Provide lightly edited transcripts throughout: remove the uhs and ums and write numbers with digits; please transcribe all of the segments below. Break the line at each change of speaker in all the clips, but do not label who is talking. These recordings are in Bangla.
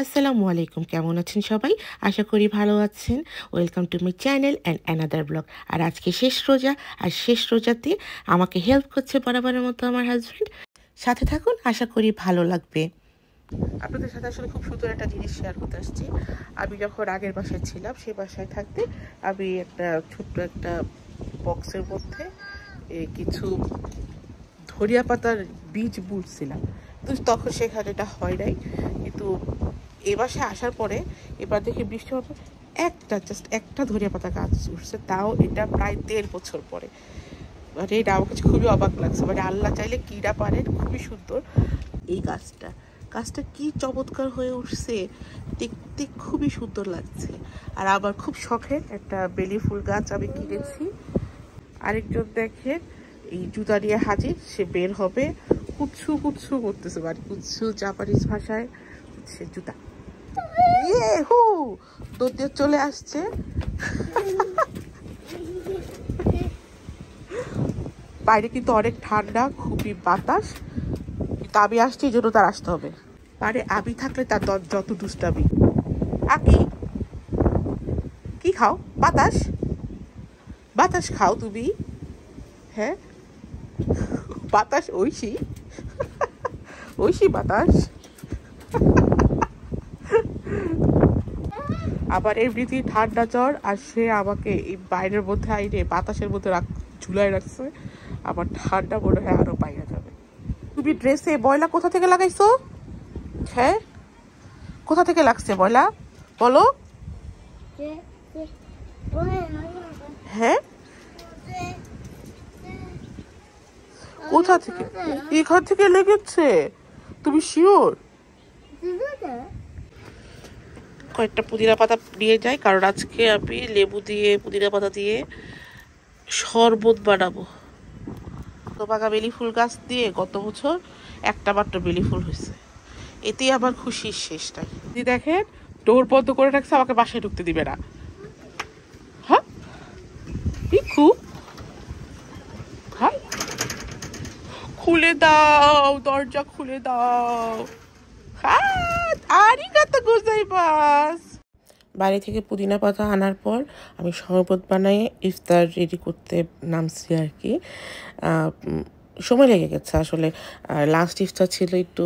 আসসালামু আলাইকুম, কেমন আছেন সবাই? আশা করি ভালো আছেন। Welcome to my channel and another blog. আর আজকে শেষ রোজা, আর শেষ রোজাতে আমাকে হেল্প করছে বরাবরের মতো আমার হাজব্যান্ড। সাথে থাকুন, আশা করি ভালো লাগবে। আপনাদের সাথে আসলে খুব সুন্দর একটা জিনিস শেয়ার করতে আসছি। আমি যখন আগের বাসায় ছিলাম, সেই বাসায় থাকতে আমি একটা ছোট্ট একটা বক্সের মধ্যে কিছু ধনিয়া পাতার বীজ বুনছিলাম। তো তখন সেখানে এটা হয় নাই, কিন্তু এ বাসায় আসার পরে এবার দেখি বৃষ্টি হওয়ার পর জাস্ট একটা ধনিয়া পাতা গাছ উঠছে, তাও এটা প্রায় 1.5 বছর পরে। মানে এটা আমার কাছে খুবই অবাক লাগছে। মানে আল্লাহ চাইলে কিরা পারেন, খুবই সুন্দর এই গাছটা কি চমৎকার হয়ে উঠছে, দেখতে খুবই সুন্দর লাগছে। আর আবার খুব শখের একটা বেলি ফুল গাছ আমি কিনেছি। আরেকজন দেখেন এই জুতা নিয়ে হাজির, সে বের হবে, কুৎসু কুৎসু করতেছে, মানে কুৎসু জাপানিজ ভাষায় হচ্ছে জুতা। ইয়ে হু দৌড় দিয়ে চলে আসছে। বাইরে কিন্তু অনেক ঠান্ডা, খুবই বাতাস, কিন্তু আমি আসছি এই জন্য তার আসতে হবে। মানে আমি থাকলে তার যত দুষ্টামি। আকি কি খাও? বাতাস বাতাস খাও তুমি? হ্যাঁ, বাতাস ঐশী ঐশী বাতাস। আবার এমনিতেই ঠান্ডা জ্বর, আর সে আমাকে এই বাইরের মধ্যে আইনে বাতাসের মধ্যে ঝুলাই রাখছে। আবার ঠান্ডা মনে হয় আরো পাইয়া যাবে। তুমি ড্রেসে ময়লা কোথা থেকে লাগাইছো? হ্যাঁ, কোথা থেকে লাগছে ময়লা বলো? হ্যাঁ, কোথা থেকে? এখান থেকে লেগেছে? তুমি শিওর? কয়েকটা পুদিনা পাতা নিয়ে যাই, কারণ আজকে আমি লেবু দিয়ে পুদিনা পাতা দিয়ে শরবত বানাবো। তো বাগা বেলি ফুল গাছ দিয়ে গত বছর একটা মাত্র বেলি ফুল হয়েছে, এতেই আমার খুশির শেষ নাই। দেখেন ডোর বন্ধ করে রাখছে, আমাকে বাসায় ঢুকতে দিবে না। হ্যাঁ পিকু, হ্যাঁ খুলে দাও, দরজা খুলে দাও। আরিগাতো গোজাইমাসু। বাড়ি থেকে পুদিনা পাতা আনার পর আমি শরবত বানাই ইফতার রেডি করতে নামছি আর কি। সময় লেগে গেছে আসলে। লাস্ট ইফতার ছিল, একটু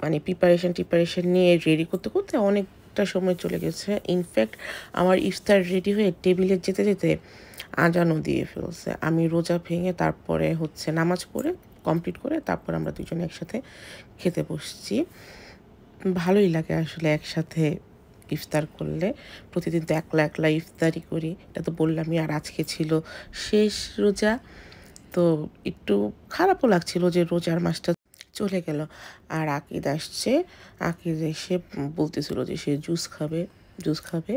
মানে প্রিপারেশন নিয়ে রেডি করতে করতে অনেকটা সময় চলে গেছে। ইনফ্যাক্ট আমার ইফতার রেডি হয়ে টেবিলে যেতে যেতে আজানও দিয়ে ফেলছে। আমি রোজা ভেঙে তারপরে হচ্ছে নামাজ পড়ে কমপ্লিট করে তারপর আমরা দুজনে একসাথে খেতে বসছি। ভালোই লাগে আসলে একসাথে ইফতার করলে। প্রতিদিন তো একলা ইফতারই করি, এটা তো বললামই। আর আজকে ছিল শেষ রোজা, তো একটু খারাপও লাগছিল যে রোজার মাসটা চলে গেল। আর আকিদ আসছে, আকিদ এসে বলতেছিল যে সে জুস খাবে,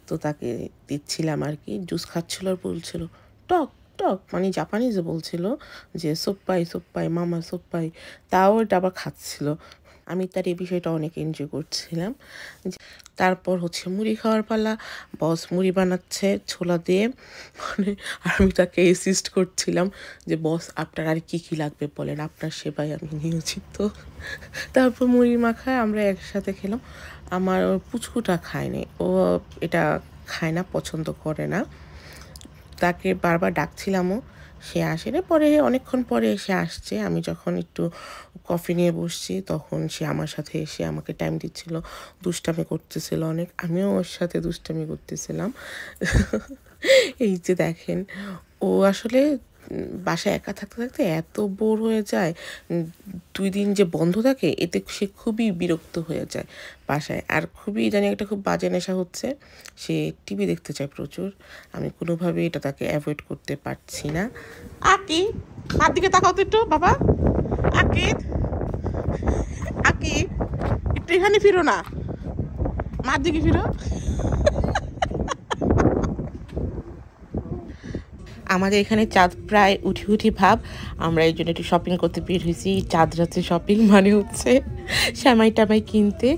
তো তাকে দিচ্ছিলাম আর কি। জুস খাচ্ছিল আর বলছিল টক টক, মানে জাপানিজে বলছিল যে সোপ্পাই মামা সোপ্পাই, তাও এটা আবার খাচ্ছিল। আমি তার এই বিষয়টা অনেক এনজয় করছিলাম। তারপর হচ্ছে মুড়ি খাওয়ার পালা। বস মুড়ি বানাচ্ছে ছোলা দিয়ে, মানে আমি তাকে অ্যাসিস্ট করছিলাম যে বস আপনার আর কি লাগবে বলেন, আপনার সেবায় আমি নিয়োজিত। তারপর মুড়ি মাখায় আমরা একসাথে খেলাম। আমার পুচকুটা খায়নি, ও এটা খায় না, পছন্দ করে না। তাকে বারবার ডাকছিলামও, সে আসেনি। পরে অনেকক্ষণ পরে সে আসছে। আমি যখন একটু কফি নিয়ে বসছি তখন সে আমার সাথে এসে আমাকে টাইম দিচ্ছিল, দুষ্টামি করতেছিল অনেক, আমিও ওর সাথে দুষ্টামি করতেছিলাম। এই যে দেখেন, ও আসলে বাসায় একা থাকতে থাকতে এত বোর হয়ে যায়। 2 দিন যে বন্ধ থাকে এতে সে খুবই বিরক্ত হয়ে যায় বাসায়। আর খুবই জানি একটা খুব বাজে নেশা হচ্ছে, সে টিভি দেখতে চায় প্রচুর। আমি কোনোভাবে এটা তাকে অ্যাভয়েড করতে পারছি না। আকি মার দিকে তাকাও তো একটু বাবা। আকিদ একটু এখানে ফিরো না, মার দিকে ফিরো। আমাদের এখানে চাঁদ প্রায় উঠি ভাব, আমরা এই জন্য একটু শপিং করতে বের হয়েছি। চাঁদ রাতে শপিং মানে হচ্ছে শ্যামাই টামাই কিনতে।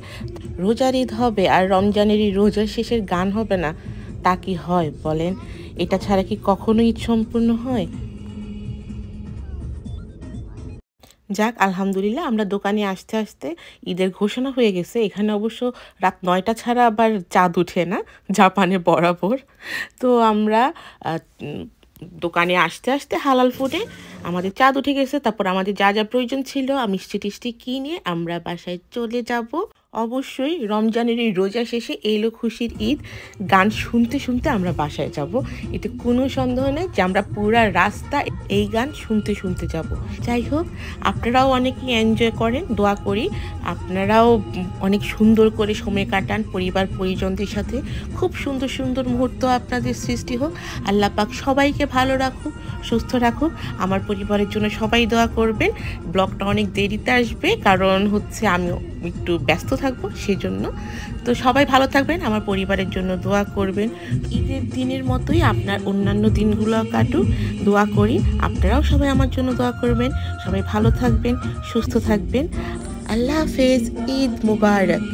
রোজার ঈদ হবে আর রমজানেরই রোজার শেষের গান হবে না, তা কি হয় বলেন? এটা ছাড়া কি কখনো ঈদ সম্পূর্ণ হয়? যাক আলহামদুলিল্লাহ আমরা দোকানে আসতে আসতে ঈদের ঘোষণা হয়ে গেছে। এখানে অবশ্য রাত ৯টা ছাড়া আবার চাঁদ উঠে না, জাপানে বরাবর। তো আমরা দোকানে আসতে আসতে হালাল ফুডে আমাদের চাঁদ উঠে গেছে। তারপর আমাদের যা যা প্রয়োজন ছিল মিষ্টি টিষ্টি কিনে আমরা বাসায় চলে যাব। অবশ্যই রমজানের এই রোজা শেষে এলো খুশির ঈদ, গান শুনতে শুনতে আমরা বাসায় যাব। এতে কোনো সন্দেহ নেই যে আমরা পুরা রাস্তা এই গান শুনতে শুনতে যাব। যাই হোক, আপনারাও অনেকেই এনজয় করেন, দোয়া করি আপনারাও অনেক সুন্দর করে সময় কাটান পরিবার পরিজনদের সাথে। খুব সুন্দর সুন্দর মুহূর্ত আপনাদের সৃষ্টি হোক। আল্লাহ পাক সবাইকে ভালো রাখুক, সুস্থ রাখুক। আমার পরিবারের জন্য সবাই দোয়া করবেন। ব্লগটা অনেক দেরিতে আসবে, কারণ হচ্ছে আমি একটু ব্যস্ত থাকবো সেজন্য। তো সবাই ভালো থাকবেন, আমার পরিবারের জন্য দোয়া করবেন। ঈদের দিনের মতোই আপনার অন্যান্য দিনগুলো কাটুক, দোয়া করি আপনারাও সবাই আমার জন্য দোয়া করবেন। সবাই ভালো থাকবেন, সুস্থ থাকবেন। আল্লাহ হাফেজ, ঈদ মুবারক।